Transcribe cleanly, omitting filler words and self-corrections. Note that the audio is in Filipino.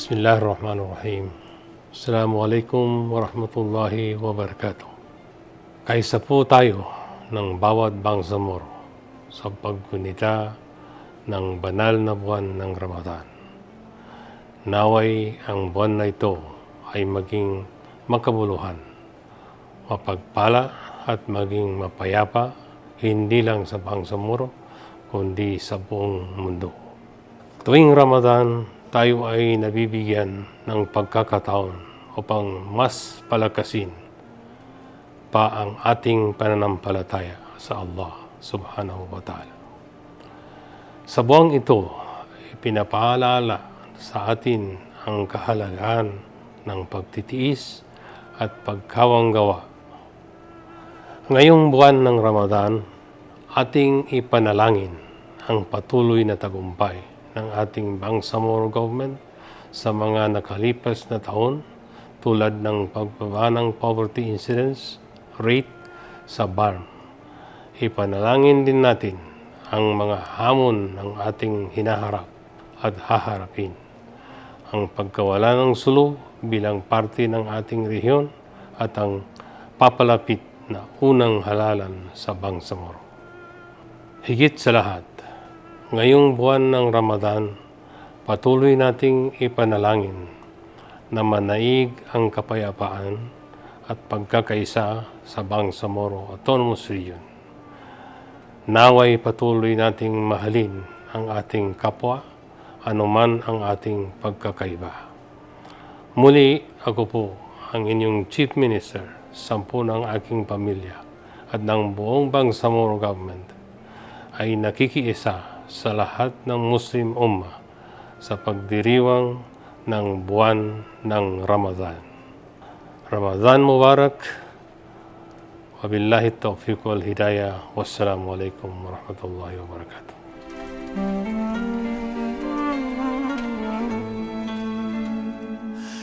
Bismillahirrahmanirrahim. Assalamualaikum warahmatullahi wabarakatuh. Kaisa po tayo ng bawat bangsamoro sa paggunita ng banal na buwan ng Ramadan. Naway ang buwan na ito ay maging makabuluhan, mapagpala at maging mapayapa, hindi lang sa bangsamoro, kundi sa buong mundo. Tuwing Ramadan, tayo ay nabibigyan ng pagkakataon upang mas palakasin pa ang ating pananampalataya sa Allah subhanahu wa ta'ala. Sa buwang ito, ipinapaalala sa atin ang kahalagahan ng pagtitiis at pagkawanggawa. Ngayong buwan ng Ramadan, ating ipanalangin ang patuloy na tagumpay ng ating bangsamoro government sa mga nakalipas na taon tulad ng pagbaba ng poverty incidence rate sa BARM. Ipanalangin din natin ang mga hamon ng ating hinaharap at haharapin. Ang pagkawala ng sulo bilang parte ng ating rehiyon at ang papalapit na unang halalan sa bangsamoro. Higit sa lahat, ngayong buwan ng Ramadan, patuloy nating ipanalangin na manaig ang kapayapaan at pagkakaisa sa Bangsamoro Autonomous Region. Naway patuloy nating mahalin ang ating kapwa, anuman ang ating pagkakaiba. Muli, ako po ang inyong Chief Minister, 10 ng aking pamilya at ng buong Bangsamoro Government ay nakikiisa sa lahat ng Muslim Ummah sa pagdiriwang ng buwan ng Ramadan. Ramadan Mubarak, wabillahi taufiq wal hidayah, wassalamu alaikum warahmatullahi wabarakatuh.